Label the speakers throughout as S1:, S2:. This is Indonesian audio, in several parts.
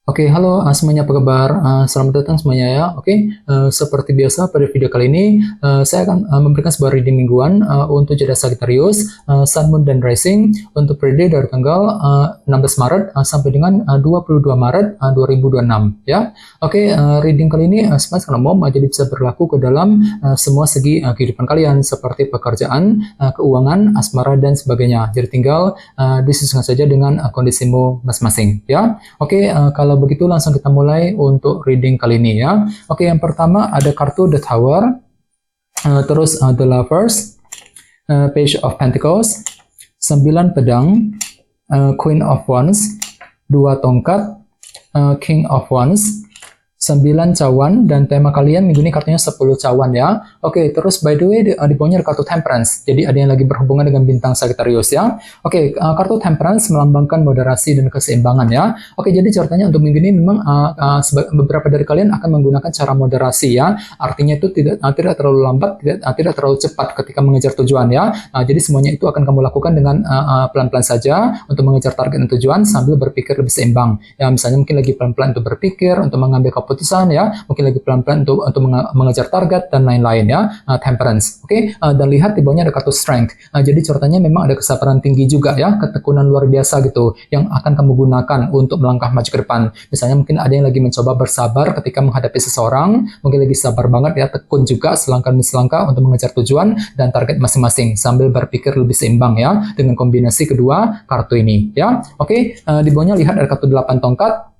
S1: Oke, halo semuanya, apa kabar? Selamat datang semuanya ya. Oke, seperti biasa pada video kali ini saya akan memberikan sebuah reading mingguan untuk zodiak Sagittarius, Sun, Moon, dan Rising untuk periode dari tanggal 16 Maret sampai dengan 22 Maret 2026 ya. Oke, reading kali ini sebenarnya sangat umum, jadi bisa berlaku ke dalam semua segi kehidupan kalian seperti pekerjaan, keuangan, asmara, dan sebagainya. Jadi tinggal disesuaikan saja dengan kondisimu masing-masing ya. Oke, kalau begitu langsung kita mulai untuk reading kali ini ya. Oke, yang pertama ada kartu The Tower, terus The Lovers, Page of Pentacles, 9 pedang, Queen of Wands, 2 tongkat, King of Wands, 9 cawan, dan tema kalian minggu ini kartunya 10 cawan ya. Oke, terus by the way di bawahnya ada kartu Temperance. Jadi ada yang lagi berhubungan dengan bintang Sagittarius ya. Oke, kartu Temperance melambangkan moderasi dan keseimbangan ya. Oke, jadi ceritanya untuk minggu ini memang beberapa dari kalian akan menggunakan cara moderasi ya. Artinya itu tidak terlalu lambat, tidak terlalu cepat ketika mengejar tujuan ya. Jadi semuanya itu akan kamu lakukan dengan pelan-pelan saja untuk mengejar target dan tujuan sambil berpikir lebih seimbang. Ya, misalnya mungkin lagi pelan-pelan untuk berpikir, untuk mengambil keputusan ya, mungkin lagi pelan-pelan untuk mengejar target dan lain-lain ya. Temperance. Oke, dan lihat di bawahnya ada kartu Strength. Jadi ceritanya memang ada kesabaran tinggi juga ya, ketekunan luar biasa gitu yang akan kamu gunakan untuk melangkah maju ke depan. Misalnya mungkin ada yang lagi mencoba bersabar ketika menghadapi seseorang, mungkin lagi sabar banget ya, tekun juga selangkah demi selangkah untuk mengejar tujuan dan target masing-masing sambil berpikir lebih seimbang ya dengan kombinasi kedua kartu ini ya. Oke, di bawahnya lihat ada kartu 8 tongkat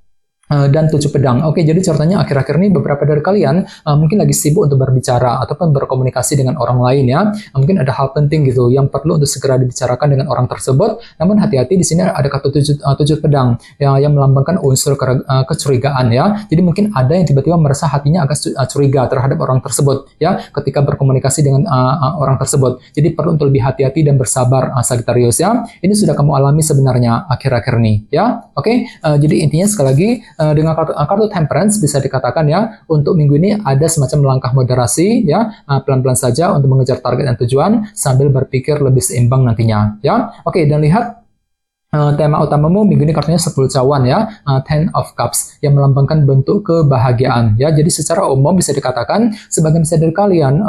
S1: dan 7 pedang. Oke, jadi ceritanya akhir-akhir ini beberapa dari kalian mungkin lagi sibuk untuk berbicara ataupun berkomunikasi dengan orang lain ya. Mungkin ada hal penting gitu yang perlu untuk segera dibicarakan dengan orang tersebut. Namun hati-hati, di sini ada kartu 7 pedang yang melambangkan unsur kecurigaan ya. Jadi mungkin ada yang tiba-tiba merasa hatinya agak curiga terhadap orang tersebut ya ketika berkomunikasi dengan orang tersebut. Jadi perlu untuk lebih hati-hati dan bersabar Sagittarius ya. Ini sudah kamu alami sebenarnya akhir-akhir ini ya. Oke, jadi intinya sekali lagi dengan kartu Temperance bisa dikatakan ya, untuk minggu ini ada semacam langkah moderasi ya, pelan-pelan saja untuk mengejar target dan tujuan sambil berpikir lebih seimbang nantinya ya. Oke, dan lihat tema utamamu minggu ini kartunya 10 cawan ya, Ten of Cups yang melambangkan bentuk kebahagiaan ya. Jadi secara umum bisa dikatakan sebagian besar dari kalian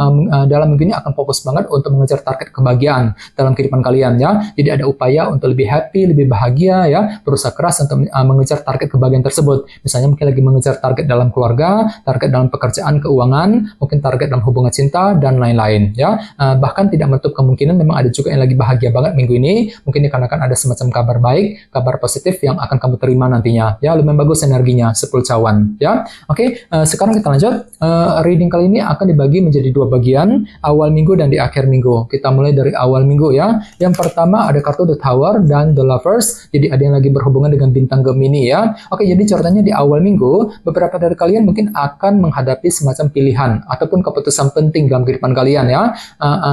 S1: dalam minggu ini akan fokus banget untuk mengejar target kebahagiaan dalam kehidupan kalian ya. Jadi ada upaya untuk lebih happy, lebih bahagia ya, berusaha keras untuk mengejar target kebahagiaan tersebut. Misalnya mungkin lagi mengejar target dalam keluarga, target dalam pekerjaan, keuangan, mungkin target dalam hubungan cinta dan lain-lain ya. Bahkan tidak menutup kemungkinan memang ada juga yang lagi bahagia banget minggu ini. Mungkin dikarenakan ada semacam kabar baik, kabar positif yang akan kamu terima nantinya ya, lumayan bagus energinya 10 cawan ya. Oke, sekarang kita lanjut. Reading kali ini akan dibagi menjadi 2 bagian, awal minggu dan di akhir minggu. Kita mulai dari awal minggu ya. Yang pertama ada kartu The Tower dan The Lovers. Jadi ada yang lagi berhubungan dengan bintang Gemini ya. Oke, jadi ceritanya di awal minggu beberapa dari kalian mungkin akan menghadapi semacam pilihan ataupun keputusan penting dalam kehidupan kalian ya.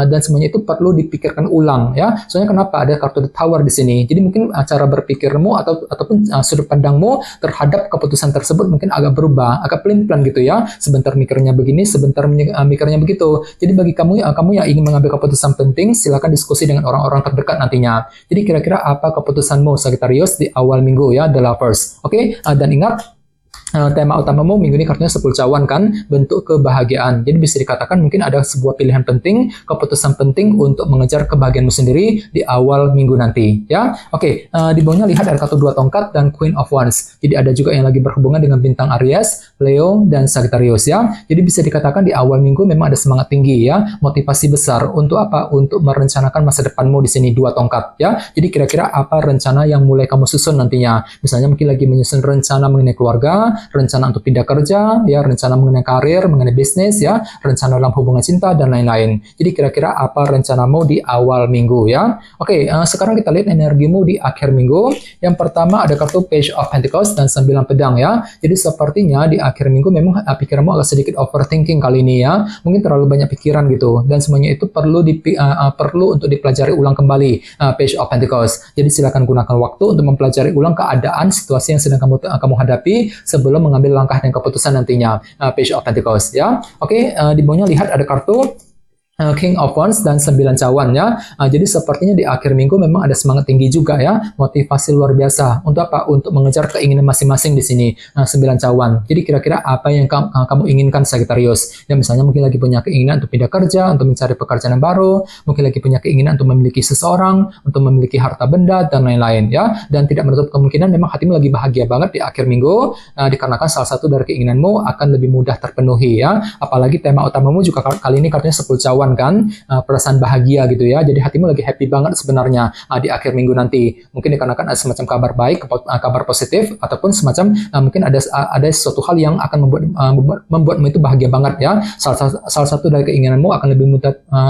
S1: Dan semuanya itu perlu dipikirkan ulang ya. Soalnya kenapa ada kartu The Tower di sini? Jadi mungkin cara berpikirmu ataupun sudut pandangmu terhadap keputusan tersebut mungkin agak berubah, agak pelin-pelan gitu ya. Sebentar mikirnya begini, sebentar mikirnya begitu. Jadi bagi kamu yang ingin mengambil keputusan penting, silakan diskusi dengan orang-orang terdekat nantinya. Jadi kira-kira apa keputusanmu Sagittarius di awal minggu ya, The Lovers. Oke, dan ingat tema utamamu minggu ini kartunya 10 cawan kan, bentuk kebahagiaan. Jadi bisa dikatakan mungkin ada sebuah pilihan penting, keputusan penting untuk mengejar kebahagiaanmu sendiri di awal minggu nanti ya. Oke, di bawahnya lihat ada kartu 2 tongkat dan Queen of Wands. Jadi ada juga yang lagi berhubungan dengan bintang Aries, Leo, dan Sagittarius ya. Jadi bisa dikatakan di awal minggu memang ada semangat tinggi ya, motivasi besar untuk apa? Untuk merencanakan masa depanmu di sini 2 tongkat ya. Jadi kira-kira apa rencana yang mulai kamu susun nantinya? Misalnya mungkin lagi menyusun rencana mengenai keluarga, rencana untuk pindah kerja, ya, rencana mengenai karir, mengenai bisnis, ya, rencana dalam hubungan cinta, dan lain-lain. Jadi kira-kira apa rencanamu di awal minggu ya? Oke, sekarang kita lihat energimu di akhir minggu. Yang pertama ada kartu Page of Pentacles dan 9 pedang ya. Jadi sepertinya di akhir minggu memang pikiranmu agak sedikit overthinking kali ini ya. Mungkin terlalu banyak pikiran gitu. Dan semuanya itu perlu untuk dipelajari ulang kembali, Page of Pentacles. Jadi silakan gunakan waktu untuk mempelajari ulang keadaan situasi yang sedang kamu hadapi sebelum mengambil langkah dan keputusan nantinya, Page of Pentacles ya. Oke, di bawahnya lihat ada kartu King of Wands dan 9 cawan ya. Jadi sepertinya di akhir minggu memang ada semangat tinggi juga ya, motivasi luar biasa. Untuk apa? Untuk mengejar keinginan masing-masing di sini. 9 cawan. Jadi kira-kira apa yang kamu inginkan Sagittarius? Ya misalnya mungkin lagi punya keinginan untuk pindah kerja, untuk mencari pekerjaan yang baru, mungkin lagi punya keinginan untuk memiliki seseorang, untuk memiliki harta benda dan lain-lain ya. Dan tidak menutup kemungkinan memang hatimu lagi bahagia banget di akhir minggu, dikarenakan salah satu dari keinginanmu akan lebih mudah terpenuhi ya. Apalagi tema utamamu juga kali ini kartunya 10 cawan kan, perasaan bahagia gitu ya. Jadi hatimu lagi happy banget sebenarnya di akhir minggu nanti. Mungkin dikarenakan ada semacam kabar baik, kabar positif, ataupun semacam mungkin ada sesuatu hal yang akan membuatmu itu bahagia banget ya. Salah satu dari keinginanmu akan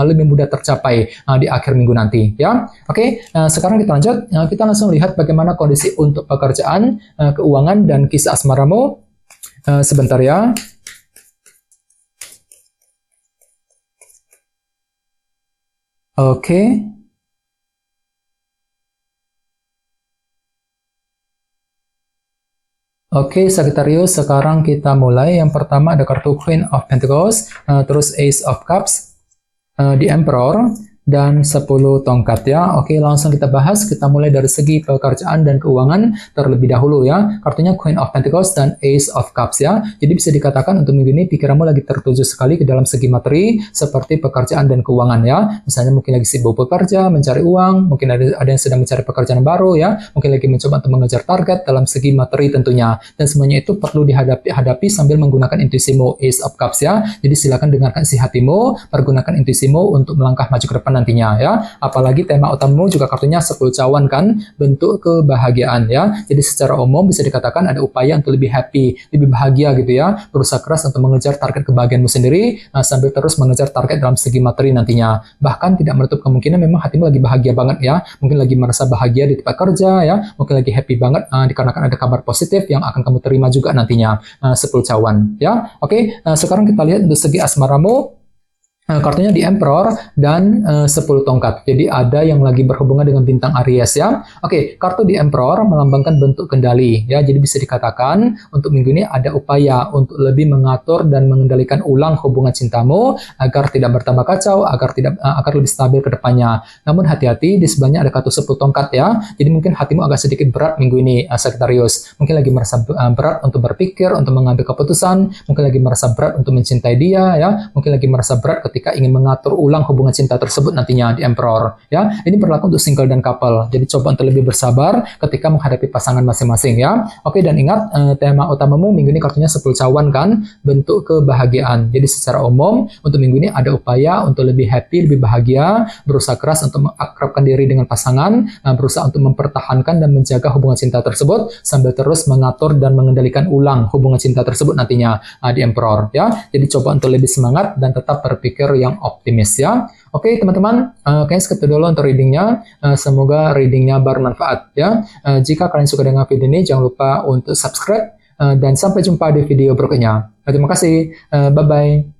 S1: lebih mudah tercapai di akhir minggu nanti ya. Oke, sekarang kita lanjut. Kita langsung lihat bagaimana kondisi untuk pekerjaan, keuangan dan kisah asmaramu. Sebentar ya. Oke. Oke, Sagittarius, sekarang kita mulai. Yang pertama ada kartu Queen of Pentacles, terus Ace of Cups, The Emperor, dan 10 tongkat ya. Oke, langsung kita bahas. Kita mulai dari segi pekerjaan dan keuangan terlebih dahulu ya. Kartunya Queen of Pentacles dan Ace of Cups ya. Jadi bisa dikatakan untuk minggu ini pikiranmu lagi tertuju sekali ke dalam segi materi seperti pekerjaan dan keuangan ya. Misalnya mungkin lagi sibuk bekerja, mencari uang, mungkin ada yang sedang mencari pekerjaan baru ya. Mungkin lagi mencoba untuk mengejar target dalam segi materi tentunya. Dan semuanya itu perlu dihadapi sambil menggunakan intuisimu, Ace of Cups ya. Jadi silakan dengarkan isi hatimu, pergunakan intuisimu untuk melangkah maju ke depan nantinya ya. Apalagi tema utamamu juga kartunya 10 cawan kan, bentuk kebahagiaan ya. Jadi secara umum bisa dikatakan ada upaya untuk lebih happy, lebih bahagia gitu ya. Berusaha keras untuk mengejar target kebahagiaanmu sendiri sambil terus mengejar target dalam segi materi nantinya. Bahkan tidak menutup kemungkinan memang hatimu lagi bahagia banget ya. Mungkin lagi merasa bahagia di tempat kerja ya. Mungkin lagi happy banget dikarenakan ada kabar positif yang akan kamu terima juga nantinya. 10 cawan ya. Oke, sekarang kita lihat untuk segi asmaramu. Kartunya di Emperor dan 10 tongkat. Jadi ada yang lagi berhubungan dengan bintang Aries ya. Oke, kartu di Emperor melambangkan bentuk kendali ya. Jadi bisa dikatakan untuk minggu ini ada upaya untuk lebih mengatur dan mengendalikan ulang hubungan cintamu agar tidak bertambah kacau, agar lebih stabil ke depannya. Namun hati-hati, di sebelahnya ada kartu 10 tongkat ya. Jadi mungkin hatimu agak sedikit berat minggu ini Sagittarius. Mungkin lagi merasa berat untuk berpikir, untuk mengambil keputusan, mungkin lagi merasa berat untuk mencintai dia ya. Mungkin lagi merasa berat ketika ingin mengatur ulang hubungan cinta tersebut nantinya di Emperor ya. Ini berlaku untuk single dan couple. Jadi coba untuk lebih bersabar ketika menghadapi pasangan masing-masing ya. Oke, dan ingat tema utamamu minggu ini kartunya 10 cawan kan, bentuk kebahagiaan. Jadi secara umum untuk minggu ini ada upaya untuk lebih happy, lebih bahagia, berusaha keras untuk mengakrabkan diri dengan pasangan, berusaha untuk mempertahankan dan menjaga hubungan cinta tersebut sambil terus mengatur dan mengendalikan ulang hubungan cinta tersebut nantinya di Emperor ya. Jadi coba untuk lebih semangat dan tetap berpikir yang optimis ya. Oke teman-teman, kayaknya segitu dulu untuk readingnya. Semoga readingnya bermanfaat ya. Jika kalian suka dengan video ini, jangan lupa untuk subscribe dan sampai jumpa di video berikutnya. Terima kasih, bye-bye.